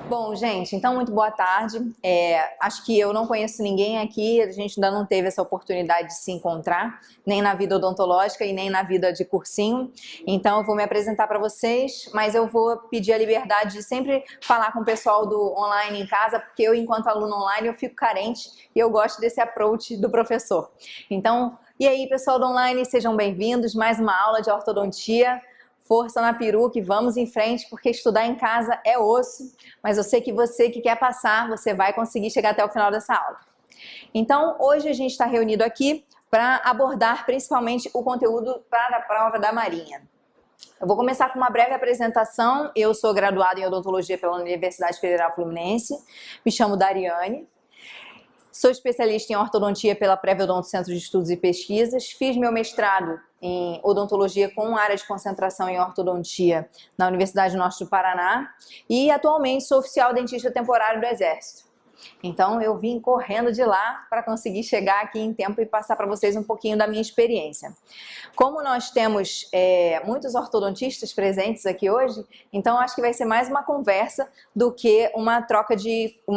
Bom, gente, então muito boa tarde. Acho que eu não conheço ninguém aqui, a gente ainda não teve essa oportunidade de se encontrar, nem na vida odontológica e nem na vida de cursinho. Então eu vou me apresentar para vocês, mas eu vou pedir a liberdade de sempre falar com o pessoal do online em casa, porque eu, enquanto aluno online, eu fico carente e eu gosto desse approach do professor. Então, e aí, pessoal do online, sejam bem-vindos, mais uma aula de ortodontia. Força na peruca e vamos em frente, porque estudar em casa é osso, mas eu sei que você que quer passar, você vai conseguir chegar até o final dessa aula. Então, hoje a gente está reunido aqui para abordar principalmente o conteúdo para a prova da Marinha. Eu vou começar com uma breve apresentação. Eu sou graduada em odontologia pela Universidade Federal Fluminense, me chamo Dariane. Sou especialista em ortodontia pela Pré-Odonto Centro de Estudos e Pesquisas. Fiz meu mestrado em odontologia com área de concentração em ortodontia na Universidade Norte do Paraná e atualmente sou oficial dentista temporário do Exército. Então eu vim correndo de lá para conseguir chegar aqui em tempo e passar para vocês um pouquinho da minha experiência. Como nós temos muitos ortodontistas presentes aqui hoje, então acho que vai ser mais uma conversa do que uma troca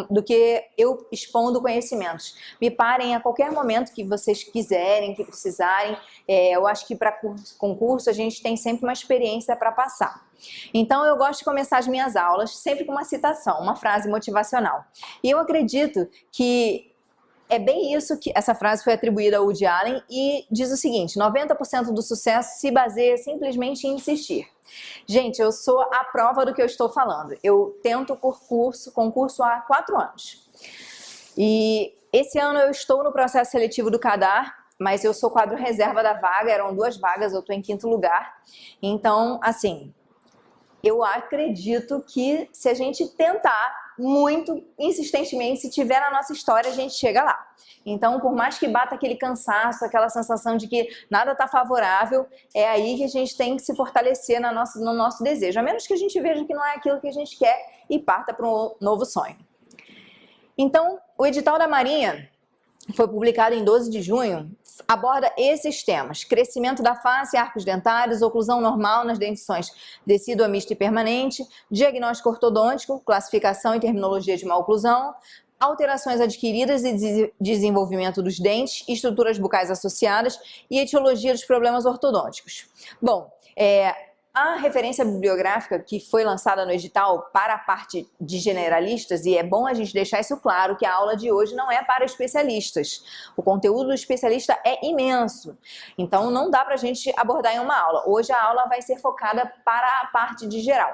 do que eu expondo conhecimentos. Me parem a qualquer momento que vocês quiserem, que precisarem. Eu acho que para concurso a gente tem sempre uma experiência para passar. Então eu gosto de começar as minhas aulas sempre com uma citação, uma frase motivacional. E eu acredito que é bem isso que essa frase foi atribuída a Woody Allen e diz o seguinte: 90% do sucesso se baseia simplesmente em insistir. Gente, eu sou a prova do que eu estou falando. Eu tento concurso há 4 anos. E esse ano eu estou no processo seletivo do CADAR, mas eu sou quadro reserva da vaga, eram 2 vagas, eu estou em 5º lugar. Então, assim, eu acredito que se a gente tentar muito insistentemente, se tiver na nossa história, a gente chega lá. Então, por mais que bata aquele cansaço, aquela sensação de que nada está favorável, é aí que a gente tem que se fortalecer no nosso desejo. A menos que a gente veja que não é aquilo que a gente quer e parta para um novo sonho. Então, o edital da Marinha foi publicado em 12 de junho, aborda esses temas: crescimento da face, arcos dentários, oclusão normal nas dentições decídua, mista e permanente, diagnóstico ortodôntico, classificação e terminologia de maloclusão, alterações adquiridas e desenvolvimento dos dentes, estruturas bucais associadas e etiologia dos problemas ortodônticos. Bom, a referência bibliográfica que foi lançada no edital para a parte de generalistas, e é bom a gente deixar isso claro, que a aula de hoje não é para especialistas. O conteúdo do especialista é imenso, então não dá para a gente abordar em uma aula. Hoje a aula vai ser focada para a parte de geral.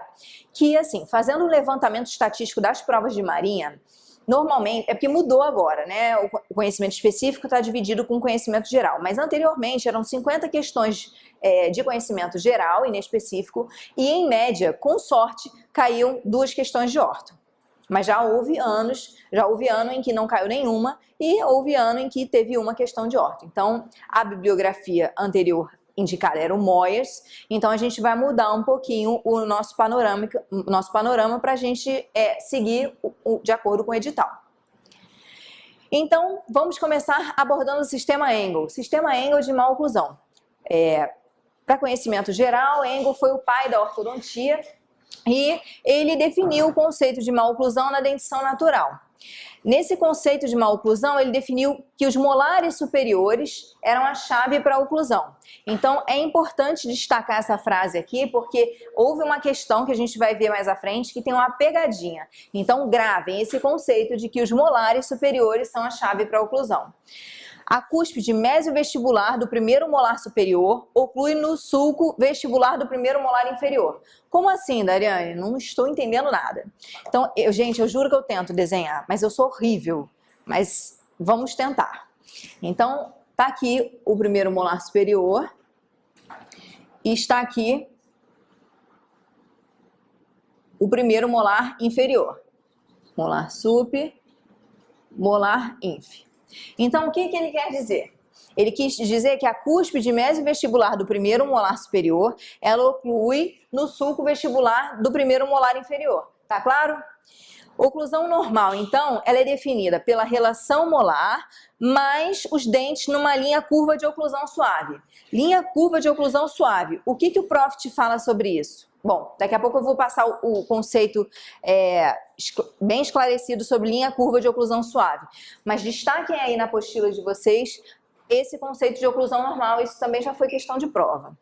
Que, assim, fazendo um levantamento estatístico das provas de Marinha, normalmente, é porque mudou agora, né? O conhecimento específico está dividido com o conhecimento geral, mas anteriormente eram 50 questões de conhecimento geral, inespecífico, e em média, com sorte, caíam 2 questões de orto. Mas já houve ano em que não caiu nenhuma e houve ano em que teve uma questão de orto. Então, a bibliografia anterior indicada era o Moyers, então a gente vai mudar um pouquinho o nosso panorama para a gente seguir de acordo com o edital. Então, vamos começar abordando o sistema Engel. Sistema Engel de maloclusão. Para conhecimento geral, Engel foi o pai da ortodontia e ele definiu o conceito de maloclusão na dentição natural. Nesse conceito de maloclusão, ele definiu que os molares superiores eram a chave para a oclusão. Então, é importante destacar essa frase aqui, porque houve uma questão que a gente vai ver mais à frente que tem uma pegadinha. Então, gravem esse conceito de que os molares superiores são a chave para a oclusão. A cúspide mesiovestibular do primeiro molar superior oclui no sulco vestibular do primeiro molar inferior. Como assim, Dariane? Não estou entendendo nada. Então, gente, eu juro que eu tento desenhar, mas eu sou horrível. Mas vamos tentar. Então, está aqui o primeiro molar superior e está aqui o primeiro molar inferior. Molar sup, molar inf. Então, o que ele quer dizer? Ele quis dizer que a cúspide mesiovestibular do primeiro molar superior, ela oclui no sulco vestibular do primeiro molar inferior. Tá claro? Oclusão normal, então, ela é definida pela relação molar mais os dentes numa linha curva de oclusão suave. Linha curva de oclusão suave. O que o prof te fala sobre isso? Bom, daqui a pouco eu vou passar o conceito bem esclarecido sobre linha curva de oclusão suave. Mas destaquem aí na apostila de vocês esse conceito de oclusão normal, isso também já foi questão de prova.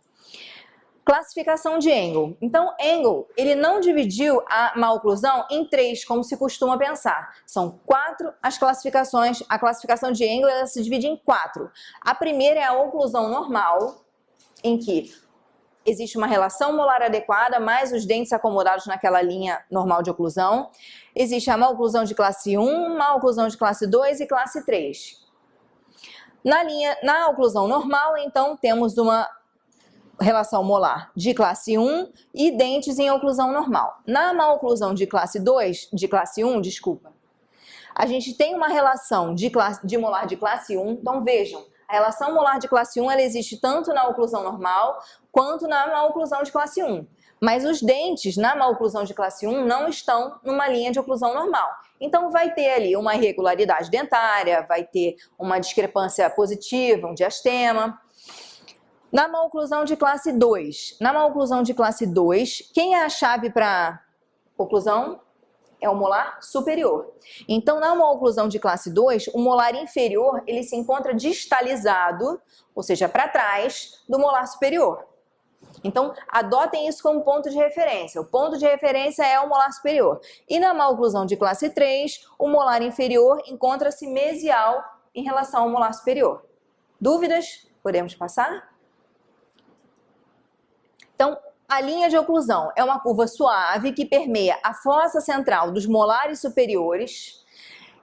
Classificação de Engel. Então, Engel, ele não dividiu a maloclusão em 3, como se costuma pensar. São 4 as classificações. A classificação de Engel, ela se divide em 4. A primeira é a oclusão normal, em que existe uma relação molar adequada, mais os dentes acomodados naquela linha normal de oclusão. Existe a maloclusão de classe 1, maloclusão de classe 2 e classe 3. Na oclusão normal, então, temos uma relação molar de classe 1 e dentes em oclusão normal. Na maloclusão de classe 1, a gente tem uma relação de molar de classe 1. Então vejam, a relação molar de classe 1 ela existe tanto na oclusão normal quanto na maloclusão de classe 1. Mas os dentes na maloclusão de classe 1 não estão numa linha de oclusão normal. Então vai ter ali uma irregularidade dentária, vai ter uma discrepância positiva, um diastema. Na maloclusão de classe 2, quem é a chave para oclusão? É o molar superior. Então, na maloclusão de classe 2, o molar inferior ele se encontra distalizado, ou seja, para trás do molar superior. Então, adotem isso como ponto de referência. O ponto de referência é o molar superior. E na maloclusão de classe 3, o molar inferior encontra-se mesial em relação ao molar superior. Dúvidas? Podemos passar? Então, a linha de oclusão é uma curva suave que permeia a fossa central dos molares superiores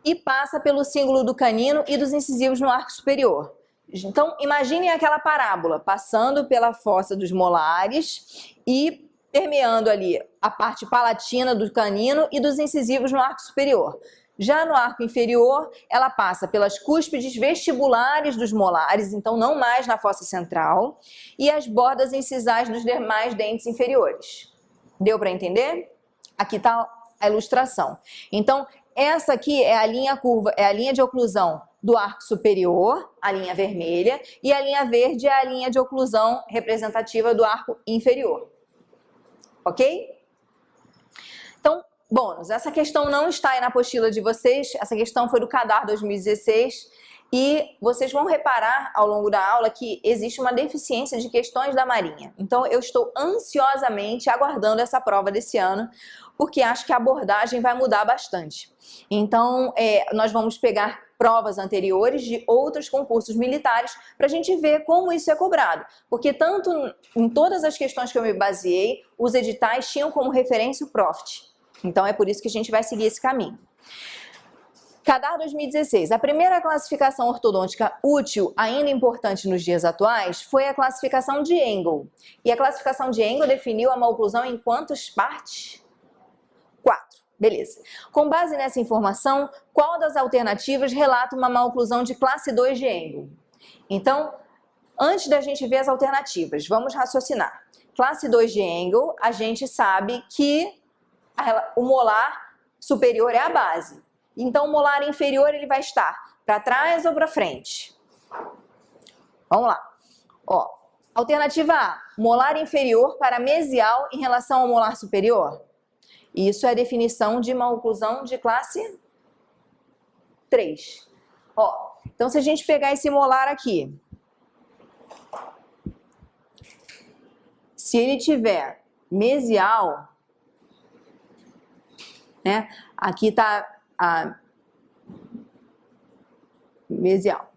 e passa pelo cíngulo do canino e dos incisivos no arco superior. Então, imaginem aquela parábola, passando pela fossa dos molares e permeando ali a parte palatina do canino e dos incisivos no arco superior. Já no arco inferior, ela passa pelas cúspides vestibulares dos molares, então não mais na fossa central, e as bordas incisais dos demais dentes inferiores. Deu para entender? Aqui está a ilustração. Então, essa aqui é a linha curva, é a linha de oclusão do arco superior, a linha vermelha, e a linha verde é a linha de oclusão representativa do arco inferior. Ok? Então, bônus, essa questão não está aí na apostila de vocês, essa questão foi do CADAR 2016 e vocês vão reparar ao longo da aula que existe uma deficiência de questões da Marinha. Então eu estou ansiosamente aguardando essa prova desse ano, porque acho que a abordagem vai mudar bastante. Então nós vamos pegar provas anteriores de outros concursos militares para a gente ver como isso é cobrado. Porque tanto em todas as questões que eu me baseei, os editais tinham como referência o Profit. Então é por isso que a gente vai seguir esse caminho. CADAR 2016. A primeira classificação ortodôntica útil, ainda importante nos dias atuais, foi a classificação de Engel. E a classificação de Engel definiu a maloclusão em quantas partes? 4. Beleza. Com base nessa informação, qual das alternativas relata uma maloclusão de classe 2 de Engel? Então, antes da gente ver as alternativas, vamos raciocinar. Classe 2 de Engel, a gente sabe que o molar superior é a base. Então, o molar inferior ele vai estar para trás ou para frente? Vamos lá. Ó, alternativa A, molar inferior para mesial em relação ao molar superior. Isso é a definição de maloclusão de classe 3. Ó, então, se a gente pegar esse molar aqui, se ele tiver mesial, né? Aqui está a mesial.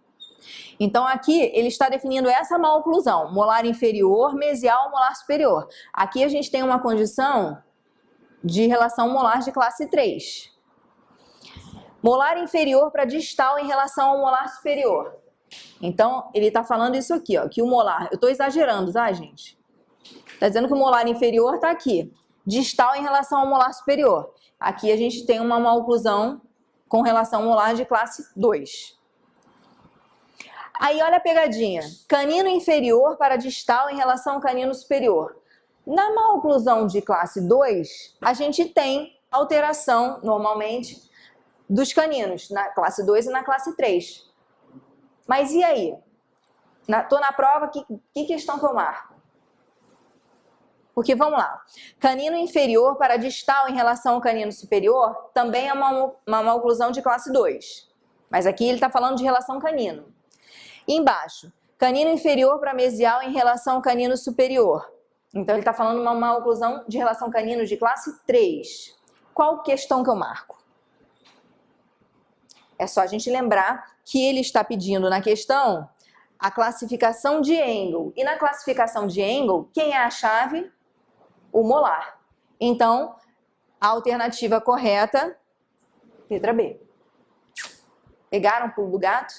Então aqui ele está definindo essa maloclusão, molar inferior, mesial, molar superior. Aqui a gente tem uma condição de relação molar de classe 3. Molar inferior para distal em relação ao molar superior. Então ele está falando isso aqui, ó, que o molar, eu estou exagerando, tá, gente? Está dizendo que o molar inferior está aqui, distal em relação ao molar superior. Aqui a gente tem uma maloclusão com relação ao molar de classe 2. Aí olha a pegadinha. Canino inferior para distal em relação ao canino superior. Na maloclusão de classe 2, a gente tem alteração, normalmente, dos caninos, na classe 2 e na classe 3. Mas e aí? Estou na prova, que questão que eu marco? Porque, vamos lá, canino inferior para distal em relação ao canino superior também é uma maloclusão de classe 2. Mas aqui ele está falando de relação canino. E embaixo, canino inferior para mesial em relação ao canino superior. Então, ele está falando uma maloclusão de relação canino de classe 3. Qual questão que eu marco? É só a gente lembrar que ele está pedindo na questão a classificação de Engel. E na classificação de Engel, quem é a chave? O molar. Então, a alternativa correta, letra B. Pegaram o pulo do gato?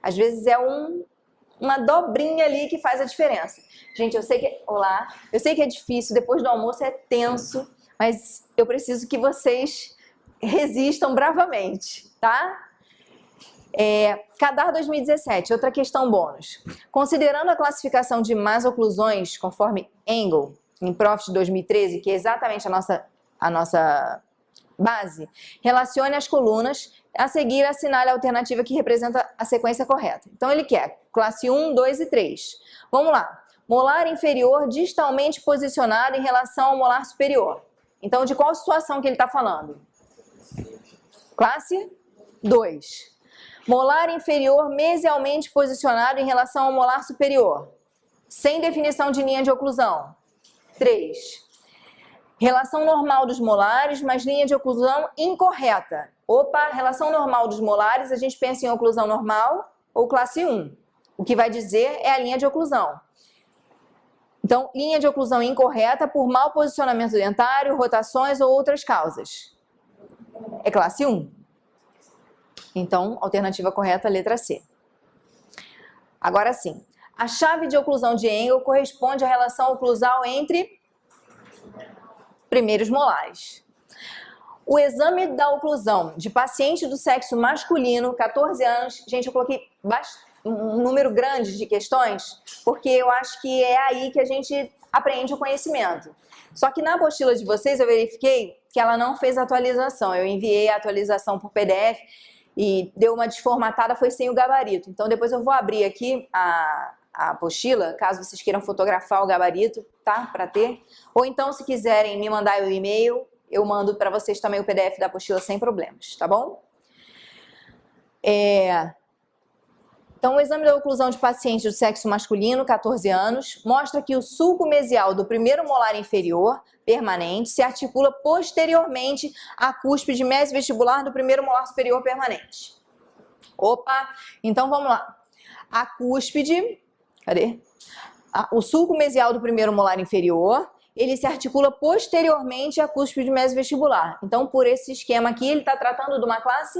Às vezes é uma dobrinha ali que faz a diferença. Gente, eu sei que... Olá. Eu sei que é difícil, depois do almoço é tenso, mas eu preciso que vocês resistam bravamente, tá? CADAR 2017, outra questão bônus. Considerando a classificação de más oclusões conforme Engel, em Profit 2013, que é exatamente a nossa base, relacione as colunas, a seguir assinale a alternativa que representa a sequência correta. Então ele quer classe 1, 2 e 3. Vamos lá. Molar inferior distalmente posicionado em relação ao molar superior. Então de qual situação que ele está falando? Classe 2. Molar inferior mesialmente posicionado em relação ao molar superior. Sem definição de linha de oclusão. 3. Relação normal dos molares, mas linha de oclusão incorreta. Opa, relação normal dos molares, a gente pensa em oclusão normal ou classe 1. O que vai dizer é a linha de oclusão. Então, linha de oclusão incorreta por mau posicionamento dentário, rotações ou outras causas. É classe 1. Então, alternativa correta, letra C. Agora sim, a chave de oclusão de Engel corresponde à relação oclusal entre primeiros molares. O exame da oclusão de paciente do sexo masculino, 14 anos, gente, eu coloquei um número grande de questões, porque eu acho que é aí que a gente aprende o conhecimento. Só que na apostila de vocês eu verifiquei que ela não fez atualização. Eu enviei a atualização por PDF e deu uma desformatada, foi sem o gabarito. Então depois eu vou abrir aqui a apostila, caso vocês queiram fotografar o gabarito, tá? Para ter. Ou então, se quiserem me mandar o e-mail, eu mando para vocês também o PDF da apostila sem problemas, tá bom? Então, o exame da oclusão de paciente do sexo masculino, 14 anos, mostra que o sulco mesial do primeiro molar inferior, permanente, se articula posteriormente à cúspide mesovestibular do primeiro molar superior permanente. Opa! Então, vamos lá. A cúspide, cadê? O sulco mesial do primeiro molar inferior, ele se articula posteriormente à cúspide mesovestibular. Então, por esse esquema aqui, ele está tratando de uma classe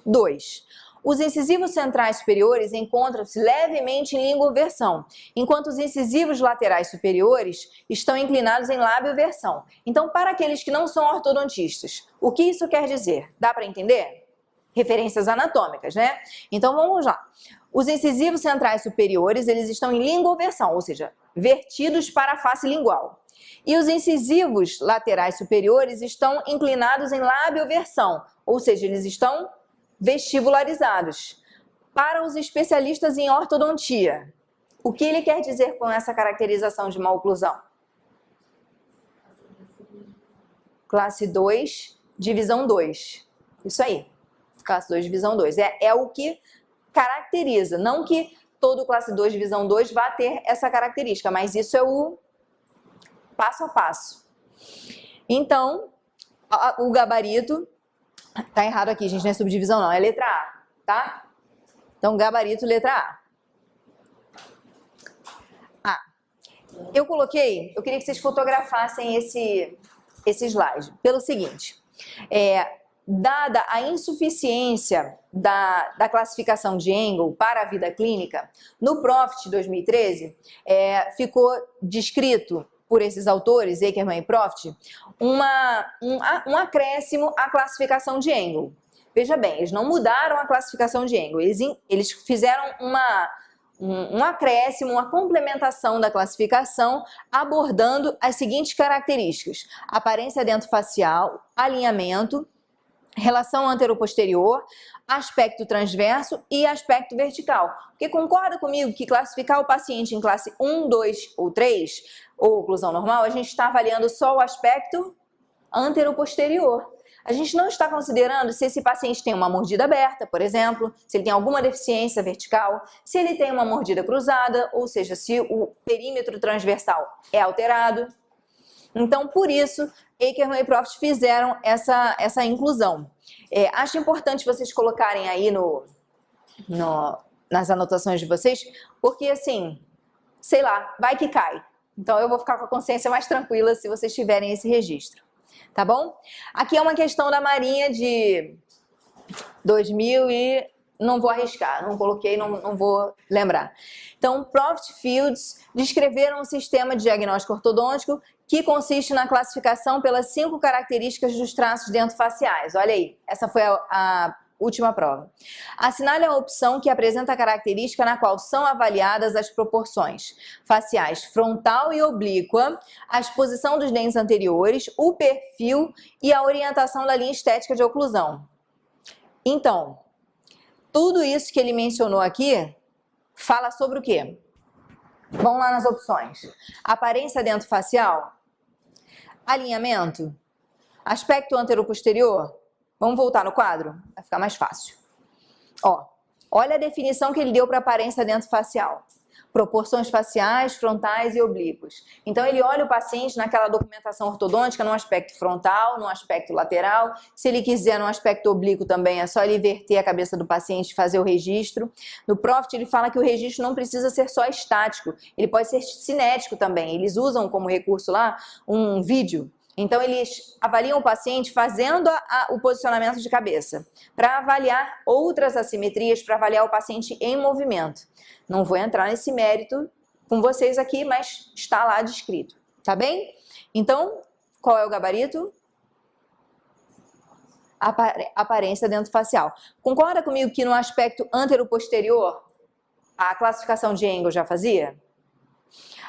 2. Os incisivos centrais superiores encontram-se levemente em linguoversão, enquanto os incisivos laterais superiores estão inclinados em lábioversão. Então, para aqueles que não são ortodontistas, o que isso quer dizer? Dá para entender? Referências anatômicas, né? Então, vamos lá. Os incisivos centrais superiores, eles estão em linguoversão, ou seja, vertidos para a face lingual. E os incisivos laterais superiores estão inclinados em labioversão, ou seja, eles estão vestibularizados. Para os especialistas em ortodontia, o que ele quer dizer com essa caracterização de maloclusão? Classe 2, divisão 2. Isso aí. Classe 2, divisão 2. É o que caracteriza. Não que todo classe 2, divisão 2 vá ter essa característica, mas isso é o passo a passo. Então, o gabarito... Tá errado aqui, gente, não é subdivisão não, é letra A, tá? Então, gabarito, letra A. Eu queria que vocês fotografassem esse slide, pelo seguinte, dada a insuficiência da classificação de Engel para a vida clínica, no Profit 2013, ficou descrito por esses autores, Eckermann e Profit, um acréscimo à classificação de Engel. Veja bem, eles não mudaram a classificação de Engel, eles fizeram um acréscimo, uma complementação da classificação, abordando as seguintes características: aparência dentofacial, alinhamento, relação anteroposterior, aspecto transverso e aspecto vertical. Porque concorda comigo que classificar o paciente em classe 1, 2 ou 3, ou oclusão normal, a gente está avaliando só o aspecto antero-posterior. A gente não está considerando se esse paciente tem uma mordida aberta, por exemplo, se ele tem alguma deficiência vertical, se ele tem uma mordida cruzada, ou seja, se o perímetro transversal é alterado. Então, por isso, Akerman e Proft fizeram essa inclusão. Acho importante vocês colocarem aí nas anotações de vocês, porque assim, sei lá, vai que cai. Então, eu vou ficar com a consciência mais tranquila se vocês tiverem esse registro. Tá bom? Aqui é uma questão da Marinha de 2000 e não vou arriscar, não coloquei, não vou lembrar. Então, Proft e Fields descreveram um sistema de diagnóstico ortodôntico que consiste na classificação pelas 5 características dos traços dentofaciais. Olha aí, essa foi a última prova. Assinale a opção que apresenta a característica na qual são avaliadas as proporções faciais frontal e oblíqua, a exposição dos dentes anteriores, o perfil e a orientação da linha estética de oclusão. Então, tudo isso que ele mencionou aqui fala sobre o quê? Vamos lá nas opções. Aparência dentofacial, alinhamento, aspecto antero-posterior. Vamos voltar no quadro? Vai ficar mais fácil. Olha a definição que ele deu para aparência dentofacial. Proporções faciais, frontais e oblíquos. Então, ele olha o paciente naquela documentação ortodôntica num aspecto frontal, num aspecto lateral. Se ele quiser num aspecto oblíquo também, é só ele inverter a cabeça do paciente e fazer o registro. No Proft, ele fala que o registro não precisa ser só estático, ele pode ser cinético também. Eles usam como recurso lá um vídeo. Então, eles avaliam o paciente fazendo o posicionamento de cabeça, para avaliar outras assimetrias, para avaliar o paciente em movimento. Não vou entrar nesse mérito com vocês aqui, mas está lá descrito, tá bem? Então, qual é o gabarito? Aparência dentofacial. Concorda comigo que no aspecto antero-posterior, a classificação de Engel já fazia?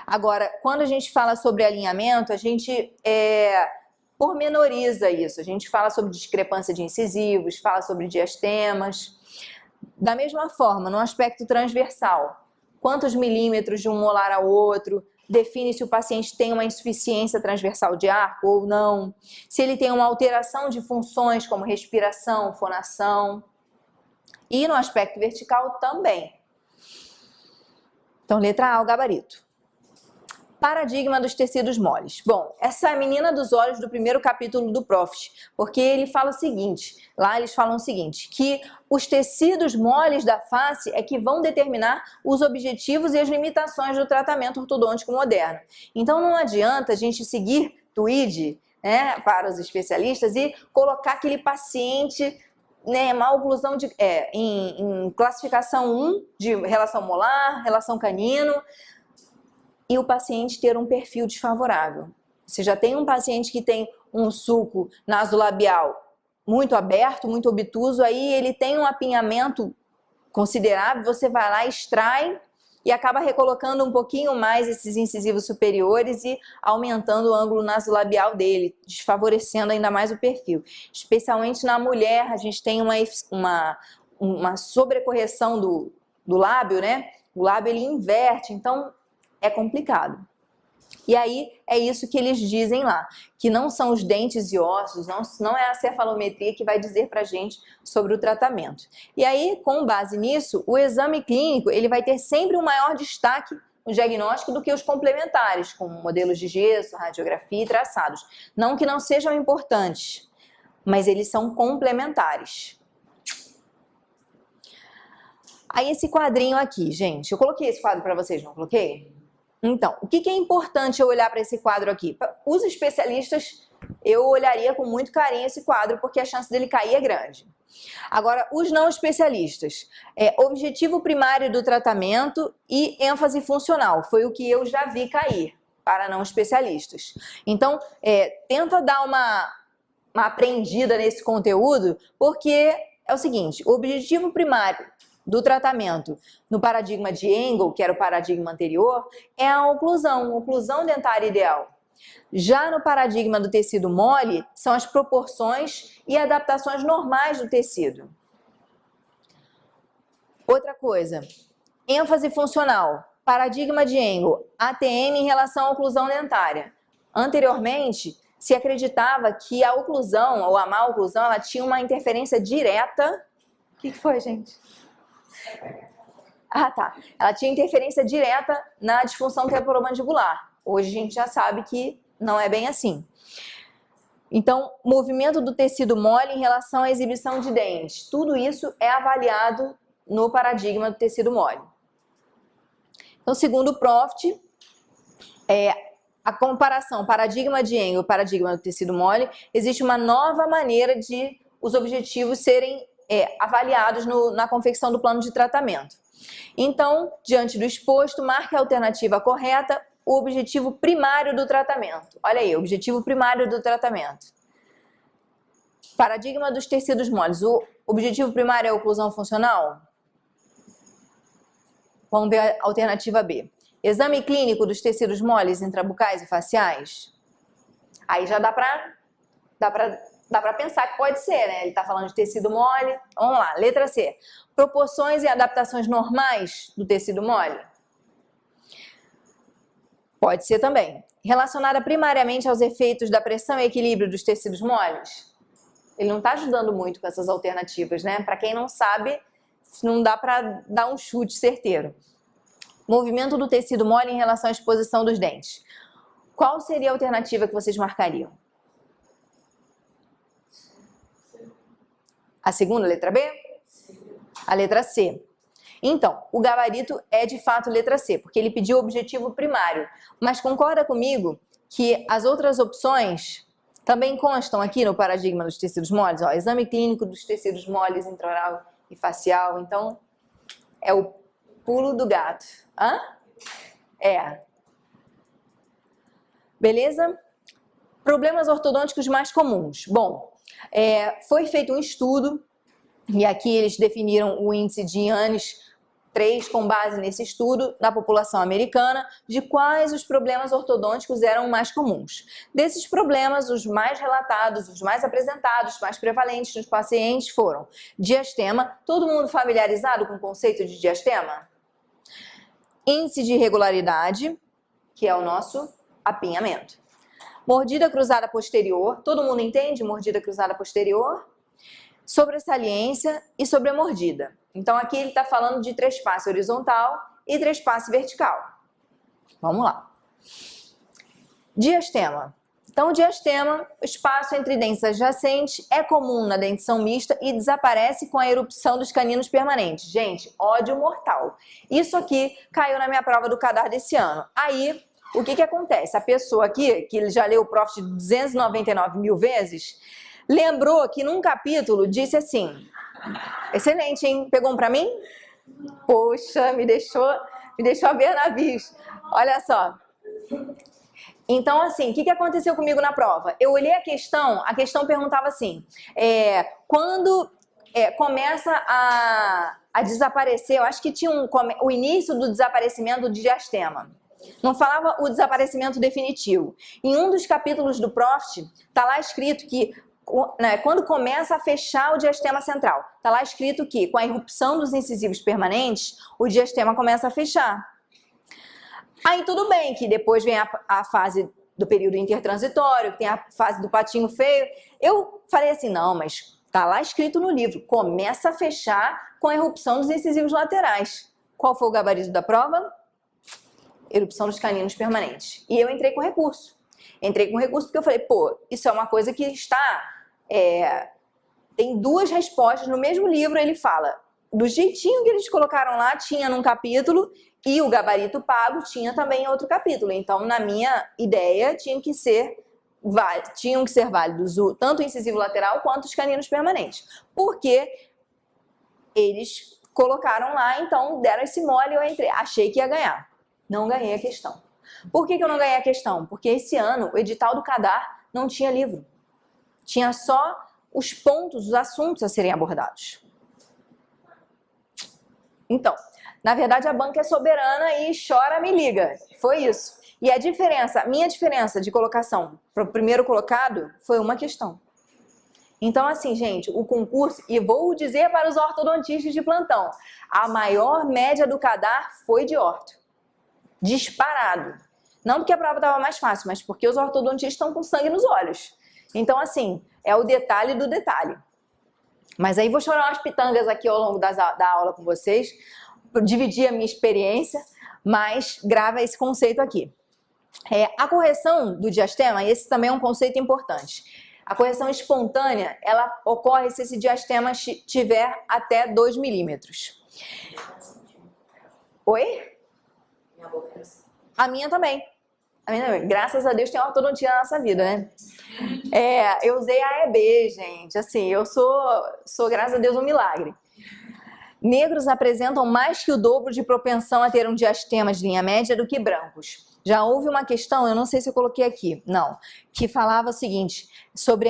Agora, quando a gente fala sobre alinhamento, a gente pormenoriza isso. A gente fala sobre discrepância de incisivos, fala sobre diastemas. Da mesma forma, no aspecto transversal, quantos milímetros de um molar ao outro, define se o paciente tem uma insuficiência transversal de arco ou não, se ele tem uma alteração de funções como respiração, fonação. E no aspecto vertical também. Então, letra A, o gabarito. Paradigma dos tecidos moles. Bom, essa é a menina dos olhos do primeiro capítulo do Proft, porque ele fala o seguinte, lá eles falam o seguinte, que os tecidos moles da face é que vão determinar os objetivos e as limitações do tratamento ortodôntico moderno. Então não adianta a gente seguir Tweed, né, para os especialistas e colocar aquele paciente, né, má oclusão em classificação 1 de relação molar, relação canino, e o paciente ter um perfil desfavorável. Você já tem um paciente que tem um sulco nasolabial muito aberto, muito obtuso, aí ele tem um apinhamento considerável, você vai lá, extrai e acaba recolocando um pouquinho mais esses incisivos superiores e aumentando o ângulo nasolabial dele, desfavorecendo ainda mais o perfil. Especialmente na mulher, a gente tem uma sobrecorreção do lábio, né? O lábio ele inverte, então é complicado. E aí é isso que eles dizem lá, que não são os dentes e ossos, não é a cefalometria que vai dizer pra gente sobre o tratamento. E aí, com base nisso, o exame clínico ele vai ter sempre um maior destaque no diagnóstico do que os complementares, como modelos de gesso, radiografia e traçados. Não que não sejam importantes, mas eles são complementares. Aí esse quadrinho aqui, gente, eu coloquei esse quadro para vocês, não coloquei? Então, o que é importante eu olhar para esse quadro aqui? Os especialistas, eu olharia com muito carinho esse quadro, porque a chance dele cair é grande. Agora, os não especialistas, objetivo primário do tratamento e ênfase funcional, foi o que eu já vi cair para não especialistas. Então, tenta dar uma aprendida nesse conteúdo, porque é o seguinte, o objetivo primário do tratamento no paradigma de Engel, que era o paradigma anterior, é a oclusão dentária ideal. Já no paradigma do tecido mole, são as proporções e adaptações normais do tecido. Outra coisa, ênfase funcional. paradigma de Engel, ATM em relação à oclusão dentária. Anteriormente, se acreditava que a oclusão, ou a má oclusão, ela tinha uma interferência direta... O que foi, gente? Ah, tá. Ela tinha interferência direta na disfunção temporomandibular. Hoje a gente já sabe que não é bem assim. Então, movimento do tecido mole em relação à exibição de dentes. Tudo isso é avaliado no paradigma do tecido mole. Então, segundo o Proft, a comparação paradigma de Engel e paradigma do tecido mole, existe uma nova maneira de os objetivos serem avaliados na confecção do plano de tratamento. Então, diante do exposto, marque a alternativa correta, o objetivo primário do tratamento. Olha aí, objetivo primário do tratamento. Paradigma dos tecidos moles. O objetivo primário é a oclusão funcional? Vamos ver a alternativa B. Exame clínico dos tecidos moles intrabucais e faciais? Aí já dá pra pensar que pode ser, né? Ele está falando de tecido mole. Vamos lá, letra C. Proporções e adaptações normais do tecido mole? Pode ser também. Relacionada primariamente aos efeitos da pressão e equilíbrio dos tecidos moles? Ele não está ajudando muito com essas alternativas, né? Para quem não sabe, não dá para dar um chute certeiro. Movimento do tecido mole em relação à exposição dos dentes. Qual seria a alternativa que vocês marcariam? A segunda, letra B? A letra C. Então, o gabarito é de fato letra C, porque ele pediu o objetivo primário. Mas concorda comigo que as outras opções também constam aqui no paradigma dos tecidos moles? Ó, exame clínico dos tecidos moles intraoral e facial. Então, é o pulo do gato. Hã? Beleza? Problemas ortodônticos mais comuns. Bom, foi feito um estudo, e aqui eles definiram o índice de Yannis 3 com base nesse estudo na população americana, de quais os problemas ortodônticos eram mais comuns. Desses problemas, os mais relatados, os mais apresentados, os mais prevalentes nos pacientes foram diastema. Todo mundo familiarizado com o conceito de diastema? Índice de irregularidade, que é o nosso apinhamento. Mordida cruzada posterior, todo mundo entende mordida cruzada posterior? Sobresaliência e sobremordida. Então aqui ele está falando de trespasse horizontal e trespasse vertical. Vamos lá. Diastema. Então, diastema, o espaço entre dentes adjacentes, é comum na dentição mista e desaparece com a erupção dos caninos permanentes. Gente, ódio mortal. Isso aqui caiu na minha prova do CADAR desse ano. Aí, o que acontece? A pessoa aqui, que já leu o Proft 299 mil vezes, lembrou que num capítulo disse assim, excelente, hein? Pegou um pra mim? Poxa, me deixou a ver navios. Olha só. Então, assim, o que aconteceu comigo na prova? Eu olhei a questão perguntava assim, quando começa a desaparecer, eu acho que tinha o início do desaparecimento do diastema. Não falava o desaparecimento definitivo. Em um dos capítulos do Proft, está lá escrito que quando começa a fechar o diastema central, está lá escrito que com a irrupção dos incisivos permanentes, o diastema começa a fechar. Aí tudo bem que depois vem a fase do período intertransitório, tem a fase do patinho feio. Eu falei assim, não, mas está lá escrito no livro, começa a fechar com a erupção dos incisivos laterais. Qual foi o gabarito da prova? Erupção dos caninos permanentes. E eu entrei com recurso. Entrei com recurso porque eu falei, pô, isso é uma coisa que está... tem duas respostas no mesmo livro, ele fala, do jeitinho que eles colocaram lá, tinha num capítulo, e o gabarito pago tinha também em outro capítulo. Então, na minha ideia, tinham que ser válidos tanto o incisivo lateral quanto os caninos permanentes. Porque eles colocaram lá, então deram esse mole e eu entrei. Achei que ia ganhar. Não ganhei a questão. Por que eu não ganhei a questão? Porque esse ano o edital do CADAR não tinha livro. Tinha só os pontos, os assuntos a serem abordados. Então, na verdade a banca é soberana e chora, me liga. Foi isso. E a minha diferença de colocação para o primeiro colocado foi uma questão. Então, assim, gente, o concurso, e vou dizer para os ortodontistas de plantão, a maior média do CADAR foi de orto. Disparado. Não porque a prova estava mais fácil, mas porque os ortodontistas estão com sangue nos olhos. Então, assim, é o detalhe do detalhe. Mas aí vou chorar umas pitangas aqui ao longo da aula com vocês, dividir a minha experiência, mas grava esse conceito aqui. A correção do diastema, esse também é um conceito importante. A correção espontânea, ela ocorre se esse diastema tiver até 2 milímetros. Oi? A minha também. A minha também. Graças a Deus tem ortodontia na nossa vida, né? Eu usei a EB, gente. Assim, eu sou, graças a Deus, um milagre. Negros apresentam mais que o dobro de propensão a ter um diastema de linha média do que brancos. Já houve uma questão, eu não sei se eu coloquei aqui, não, que falava o seguinte, sobre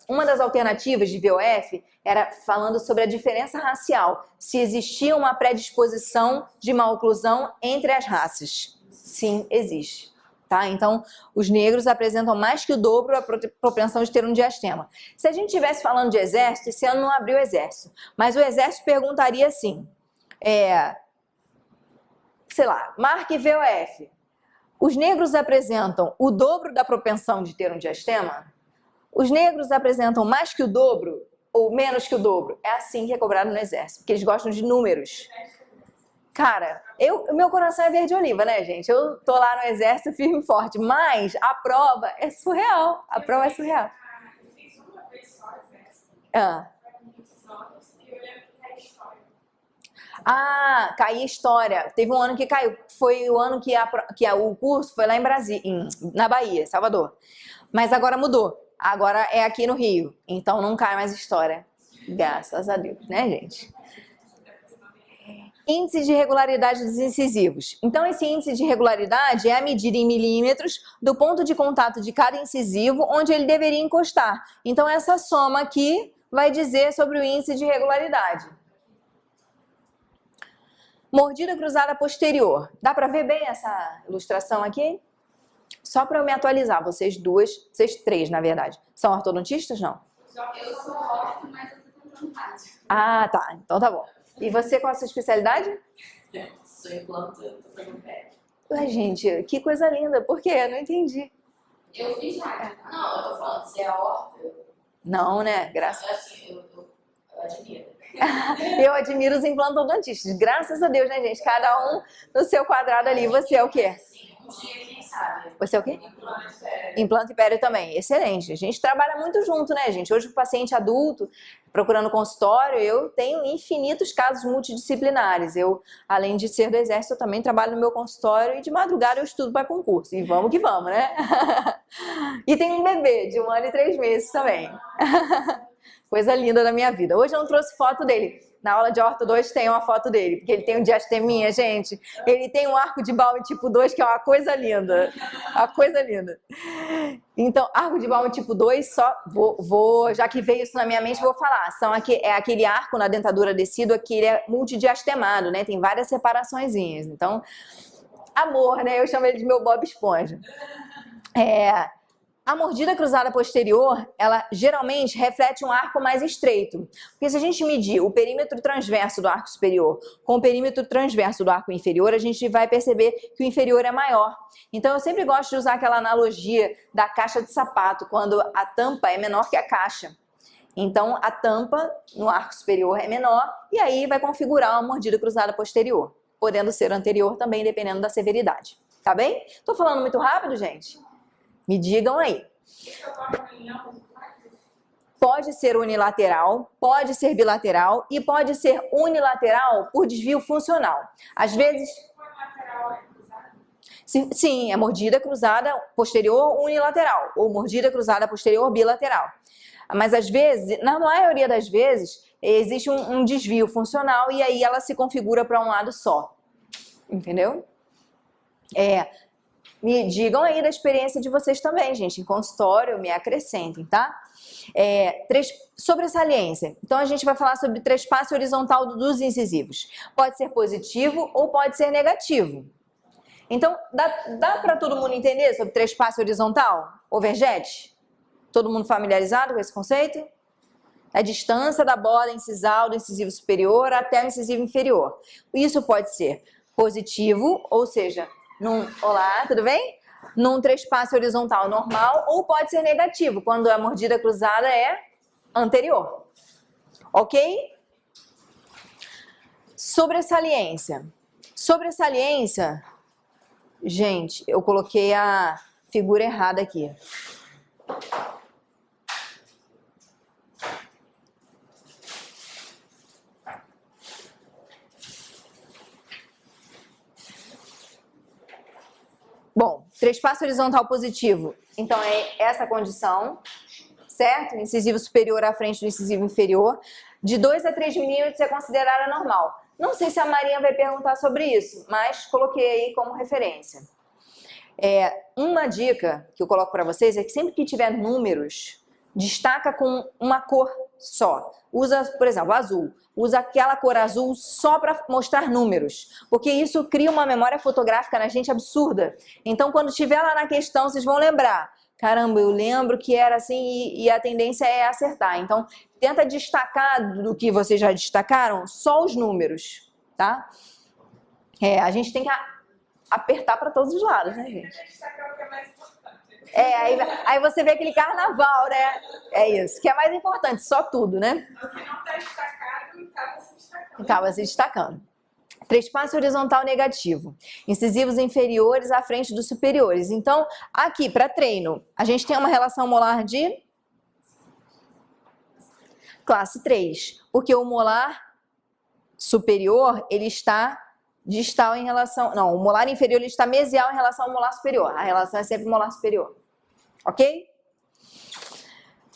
uma das alternativas de VOF, era falando sobre a diferença racial, se existia uma predisposição de maloclusão entre as raças. Sim, existe. Tá? Então, os negros apresentam mais que o dobro a propensão de ter um diastema. Se a gente estivesse falando de exército, esse ano não abriu o exército, mas o exército perguntaria assim, sei lá, marque VOF. Os negros apresentam o dobro da propensão de ter um diastema? Os negros apresentam mais que o dobro ou menos que o dobro? É assim que é cobrado no exército, porque eles gostam de números. Cara, meu coração é verde oliva, né, gente? Eu tô lá no exército firme e forte, mas a prova é surreal. A prova é surreal. Eu fiz uma vez só exército. Foi muitos anos e eu lembro que caiu história. Caía história. Teve um ano que caiu. Foi o ano que o curso foi lá em Brasília, na Bahia, Salvador. Mas agora mudou. Agora é aqui no Rio. Então não cai mais história. Graças a Deus, né, gente? Índice de regularidade dos incisivos. Então, esse índice de regularidade é a medida em milímetros do ponto de contato de cada incisivo onde ele deveria encostar. Então, essa soma aqui vai dizer sobre o índice de regularidade. Mordida cruzada posterior. Dá para ver bem essa ilustração aqui? Só para eu me atualizar, vocês três, na verdade. São ortodontistas, não? Eu sou orto, mas eu tô tentando rádio. Tá. Então tá bom. E você, qual a sua especialidade? Sou implante, eu tô fazendo pé. Ué, gente, que coisa linda. Por quê? Eu não entendi. Eu fiz rádio. Não, eu tô falando, se é orto, Não, né? Graças assim, eu admiro. Eu admiro os implantodontistas. Graças a Deus, né, gente? Cada um no seu quadrado ali. Você é o quê? Sim, um dia, quem sabe? Você é o quê? Implante. Implante e pério também. Excelente. A gente trabalha muito junto, né, gente? Hoje o paciente adulto procurando consultório, eu tenho infinitos casos multidisciplinares. Eu, além de ser do exército, eu também trabalho no meu consultório e de madrugada eu estudo para concurso. E vamos que vamos, né? E tem um bebê de 1 ano e 3 meses também. Coisa linda da minha vida. Hoje eu não trouxe foto dele. Na aula de Orto 2 tem uma foto dele, porque ele tem um diasteminha, gente. Ele tem um arco de Balme tipo 2, que é uma coisa linda. Uma coisa linda. Então, arco de Balme tipo 2, só já que veio isso na minha mente, vou falar. É aquele arco na dentadura decídua que ele é multidiastemado, né? Tem várias separaçõezinhas. Então, amor, né? Eu chamo ele de meu Bob Esponja. A mordida cruzada posterior, ela geralmente reflete um arco mais estreito. Porque se a gente medir o perímetro transverso do arco superior com o perímetro transverso do arco inferior, a gente vai perceber que o inferior é maior. Então, eu sempre gosto de usar aquela analogia da caixa de sapato, quando a tampa é menor que a caixa. Então, a tampa no arco superior é menor e aí vai configurar uma mordida cruzada posterior, podendo ser anterior também, dependendo da severidade. Tá bem? Tô falando muito rápido, gente? Me digam aí. Pode ser unilateral, pode ser bilateral e pode ser unilateral por desvio funcional. Às vezes... Sim, é mordida cruzada posterior unilateral ou mordida cruzada posterior bilateral. Mas às vezes, na maioria das vezes, existe um desvio funcional e aí ela se configura para um lado só. Entendeu? Me digam aí da experiência de vocês também, gente. Em consultório, me acrescentem, tá? Sobressalência. Então, a gente vai falar sobre trespasse horizontal dos incisivos. Pode ser positivo ou pode ser negativo. Então, dá para todo mundo entender sobre trespasse horizontal? Overjet? Todo mundo familiarizado com esse conceito? A distância da borda incisal do incisivo superior até o incisivo inferior. Isso pode ser positivo, ou seja, Olá, tudo bem? Num trespasse horizontal normal, ou pode ser negativo, quando a mordida cruzada é anterior. Ok? Sobressaliência. Sobressaliência, gente, eu coloquei a figura errada aqui. Bom, trespasse horizontal positivo, então é essa condição, certo? Incisivo superior à frente do incisivo inferior. De 2 a 3 milímetros é considerada normal. Não sei se a Marinha vai perguntar sobre isso, mas coloquei aí como referência. Uma dica que eu coloco para vocês é que sempre que tiver números, destaca com uma cor só. Usa, por exemplo, azul. Usa aquela cor azul só para mostrar números, porque isso cria uma memória fotográfica na gente absurda. Então, quando estiver lá na questão, vocês vão lembrar. Caramba, eu lembro que era assim e a tendência é acertar. Então, tenta destacar do que vocês já destacaram, só os números, tá? A gente tem que apertar para todos os lados, né, gente? Destacar o que é mais importante. Aí você vê aquele carnaval, né? É isso, que é mais importante, só tudo, né? O que não está destacado, acaba se destacando. Acaba se destacando. Trespasse horizontal negativo. Incisivos inferiores à frente dos superiores. Então, aqui, para treino, a gente tem uma relação molar de classe 3, porque o molar superior, ele está distal em relação... Não, o molar inferior, ele está mesial em relação ao molar superior. A relação é sempre molar superior. Ok?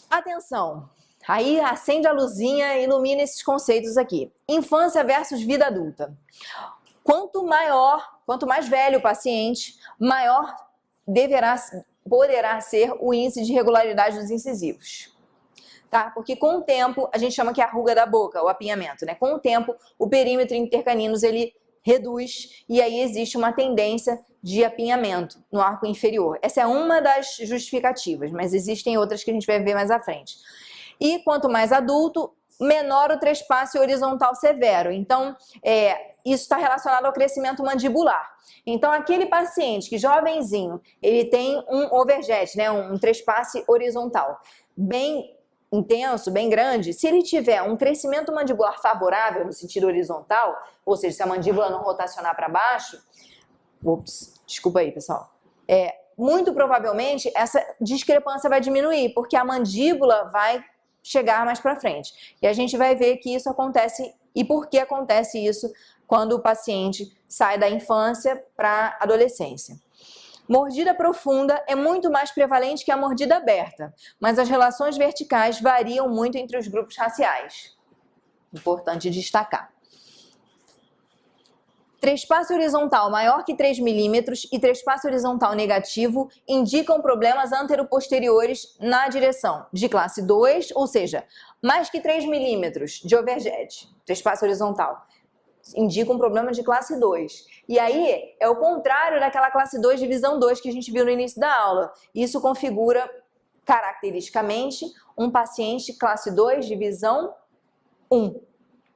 Atenção! Aí acende a luzinha e ilumina esses conceitos aqui. Infância versus vida adulta. Quanto mais velho o paciente, maior poderá ser o índice de regularidade dos incisivos. Tá? Porque com o tempo, a gente chama que é a ruga da boca, o apinhamento, né? Com o tempo, o perímetro intercaninos, ele reduz e aí existe uma tendência de apinhamento no arco inferior. Essa é uma das justificativas, mas existem outras que a gente vai ver mais à frente. E quanto mais adulto, menor o trespasse horizontal severo. Então, isso está relacionado ao crescimento mandibular. Então, aquele paciente que jovenzinho, ele tem um overjet, né, um trespasse horizontal bem intenso, bem grande, se ele tiver um crescimento mandibular favorável no sentido horizontal, ou seja, se a mandíbula não rotacionar para baixo, desculpa aí, pessoal, muito provavelmente essa discrepância vai diminuir, porque a mandíbula vai chegar mais para frente. E a gente vai ver que isso acontece e por que acontece isso quando o paciente sai da infância para a adolescência. Mordida profunda é muito mais prevalente que a mordida aberta, mas as relações verticais variam muito entre os grupos raciais. Importante destacar. Trespasse horizontal maior que 3 milímetros e trespasse horizontal negativo indicam problemas anteroposteriores na direção de classe 2, ou seja, mais que 3 milímetros de overjet, trespasse horizontal, indica um problema de classe 2. E aí é o contrário daquela classe 2 de visão 2 que a gente viu no início da aula. Isso configura caracteristicamente um paciente classe 2 de visão 1.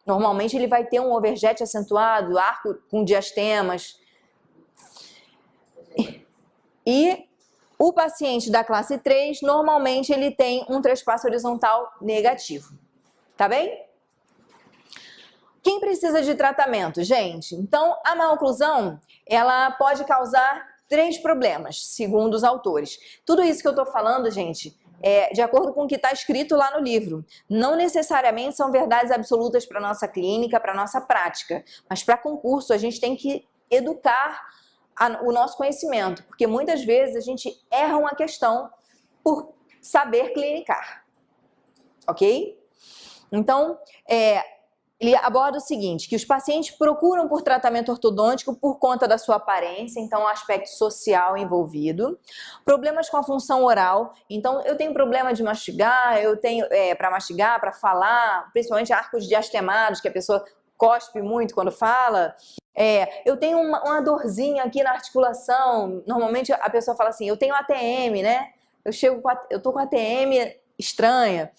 Normalmente ele vai ter um overjet acentuado, arco com diastemas. E o paciente da classe 3, normalmente ele tem um trespasse horizontal negativo. Tá bem? Quem precisa de tratamento, gente? Então, a maloclusão, ela pode causar 3 problemas, segundo os autores. Tudo isso que eu tô falando, gente, de acordo com o que está escrito lá no livro. Não necessariamente são verdades absolutas para a nossa clínica, para a nossa prática, mas para concurso a gente tem que educar o nosso conhecimento, porque muitas vezes a gente erra uma questão por saber clinicar, ok? Então, ele aborda o seguinte, que os pacientes procuram por tratamento ortodôntico por conta da sua aparência, então o aspecto social envolvido, problemas com a função oral, então eu tenho problema de mastigar, eu tenho para mastigar, para falar, principalmente arcos diastemados, que a pessoa cospe muito quando fala, eu tenho uma dorzinha aqui na articulação, normalmente a pessoa fala assim, eu tenho ATM, né? Eu tô com ATM estranha,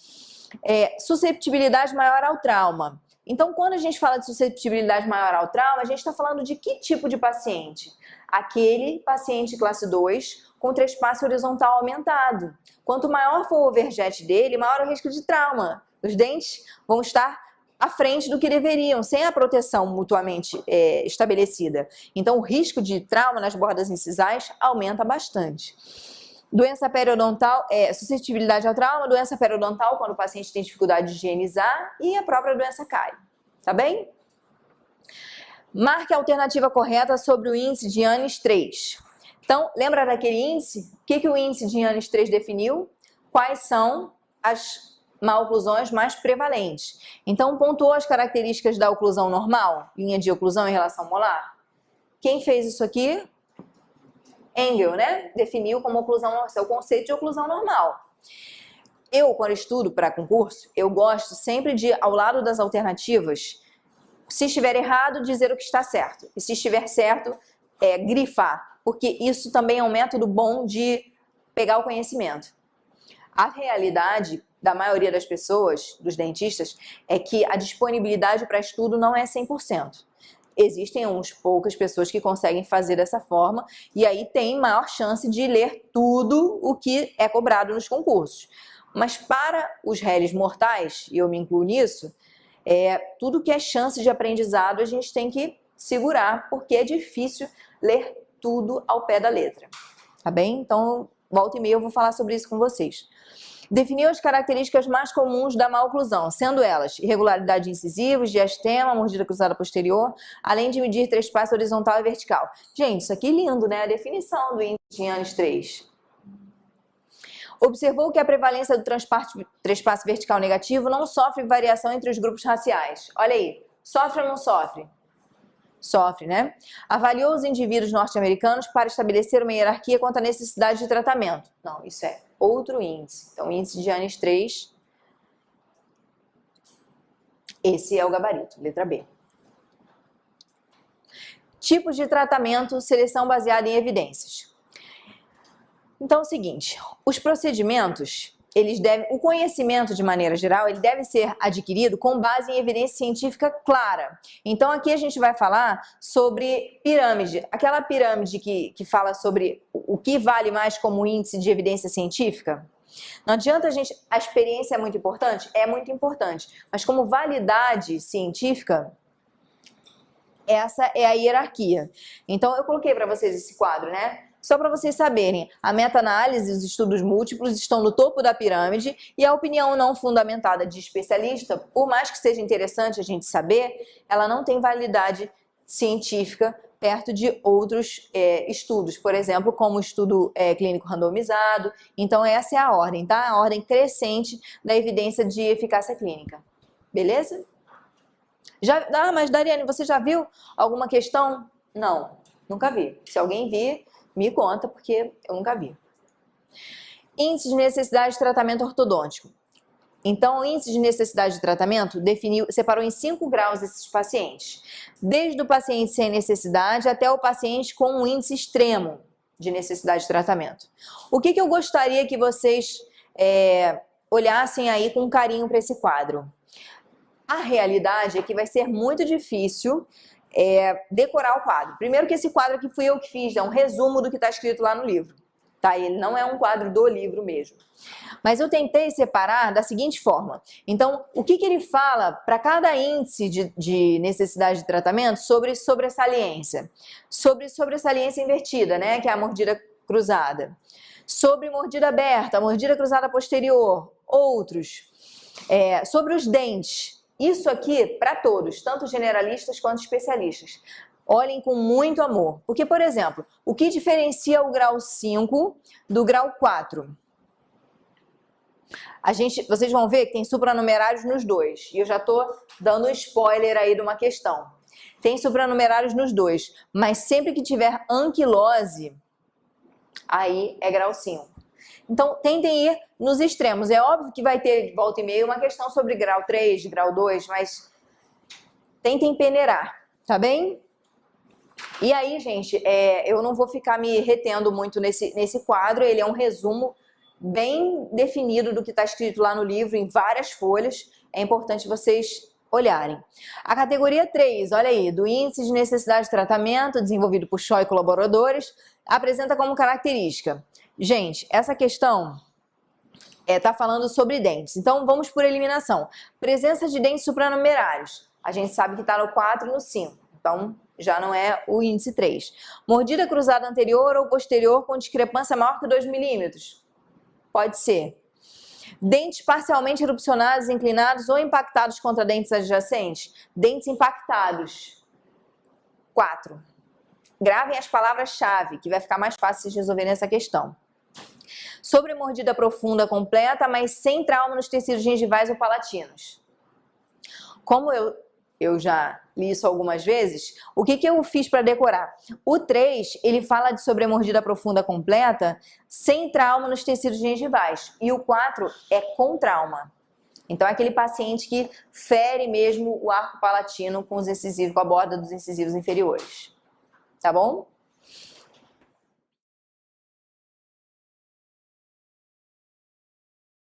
susceptibilidade maior ao trauma. Então, quando a gente fala de susceptibilidade maior ao trauma, a gente está falando de que tipo de paciente? aquele paciente classe 2 com trespasse horizontal aumentado. Quanto maior for o overjet dele, maior o risco de trauma. Os dentes vão estar à frente do que deveriam, sem a proteção mutuamente estabelecida. Então, o risco de trauma nas bordas incisais aumenta bastante. Doença periodontal, suscetibilidade ao trauma, doença periodontal quando o paciente tem dificuldade de higienizar e a própria doença cárie, tá bem? Marque a alternativa correta sobre o índice de Yannes 3. Então, lembra daquele índice? O que o índice de Yannes 3 definiu? Quais são as maloclusões mais prevalentes? Então, pontuou as características da oclusão normal, linha de oclusão em relação molar? Quem fez isso aqui? Engel, né? Definiu como oclusão, o conceito de oclusão normal. Eu, quando estudo para concurso, eu gosto sempre de, ao lado das alternativas, se estiver errado, dizer o que está certo. E se estiver certo, grifar. Porque isso também é um método bom de pegar o conhecimento. A realidade da maioria das pessoas, dos dentistas, é que a disponibilidade para estudo não é 100%. Existem poucas pessoas que conseguem fazer dessa forma e aí tem maior chance de ler tudo o que é cobrado nos concursos. Mas para os réis mortais, e eu me incluo nisso, tudo que é chance de aprendizado a gente tem que segurar, porque é difícil ler tudo ao pé da letra. Tá bem? Então, volta e meia eu vou falar sobre isso com vocês. Definiu as características mais comuns da maloclusão, sendo elas irregularidade de incisivos, diastema, mordida cruzada posterior, além de medir trespasse horizontal e vertical. Gente, isso aqui é lindo, né? A definição do índice de Yannes 3. Observou que a prevalência do trespasse vertical negativo não sofre variação entre os grupos raciais. Olha aí, sofre ou não sofre? Sofre, né? Avaliou os indivíduos norte-americanos para estabelecer uma hierarquia quanto à necessidade de tratamento. Não, isso é outro índice. Então, o índice de Yannes 3, esse é o gabarito, letra B. Tipos de tratamento, seleção baseada em evidências. Então, é o seguinte, os procedimentos, o conhecimento de maneira geral, ele deve ser adquirido com base em evidência científica clara. Então, aqui a gente vai falar sobre pirâmide, aquela pirâmide que fala sobre o que vale mais como índice de evidência científica. Não adianta a experiência é muito importante, mas como validade científica, essa é a hierarquia. Então, eu coloquei para vocês esse quadro, né? Só para vocês saberem, a meta-análise e os estudos múltiplos estão no topo da pirâmide e a opinião não fundamentada de especialista, por mais que seja interessante a gente saber, ela não tem validade científica perto de outros estudos, por exemplo, como o estudo clínico randomizado. Então, essa é a ordem, tá? A ordem crescente da evidência de eficácia clínica. Beleza? Mas Dariane, você já viu alguma questão? Não, nunca vi. Se alguém vir, me conta, porque eu nunca vi. Índice de necessidade de tratamento ortodôntico. Então, o índice de necessidade de tratamento separou em 5 graus esses pacientes. Desde o paciente sem necessidade até o paciente com um índice extremo de necessidade de tratamento. O que eu gostaria que vocês olhassem aí com carinho para esse quadro? A realidade é que vai ser muito difícil decorar o quadro. Primeiro que esse quadro aqui fui eu que fiz, é um resumo do que está escrito lá no livro. Tá? Ele não é um quadro do livro mesmo. Mas eu tentei separar da seguinte forma. Então, o que ele fala para cada índice de necessidade de tratamento sobre sobressaliência? Sobre sobressaliência invertida, né? Que é a mordida cruzada. Sobre mordida aberta, mordida cruzada posterior, outros. Sobre os dentes. Isso aqui para todos, tanto generalistas quanto especialistas. Olhem com muito amor. Porque, por exemplo, o que diferencia o grau 5 do grau 4? Vocês vão ver que tem supranumerários nos dois. E eu já estou dando um spoiler aí de uma questão. Tem supranumerários nos dois, mas sempre que tiver anquilose, aí é grau 5. Então, tentem ir nos extremos. É óbvio que vai ter, volta e meia, uma questão sobre grau 3, grau 2, mas tentem peneirar, tá bem? E aí, gente, eu não vou ficar me retendo muito nesse quadro, ele é um resumo bem definido do que está escrito lá no livro, em várias folhas. É importante vocês olharem. A categoria 3, olha aí, do índice de necessidade de tratamento desenvolvido por Shaw e colaboradores, apresenta como característica. Gente, essa questão está falando sobre dentes. Então, vamos por eliminação. Presença de dentes supranumerários. A gente sabe que está no 4 e no 5. Então, já não é o índice 3. Mordida cruzada anterior ou posterior com discrepância maior que 2 milímetros. Pode ser. Dentes parcialmente erupcionados, inclinados ou impactados contra dentes adjacentes. Dentes impactados. 4. Gravem as palavras-chave, que vai ficar mais fácil de resolver nessa questão. Sobre mordida profunda completa, mas sem trauma nos tecidos gengivais ou palatinos. Como eu já li isso algumas vezes, o que eu fiz para decorar? O 3, ele fala de sobre a mordida profunda completa, sem trauma nos tecidos gengivais. E o 4 é com trauma. Então é aquele paciente que fere mesmo o arco palatino com os incisivos, com a borda dos incisivos inferiores. Tá bom?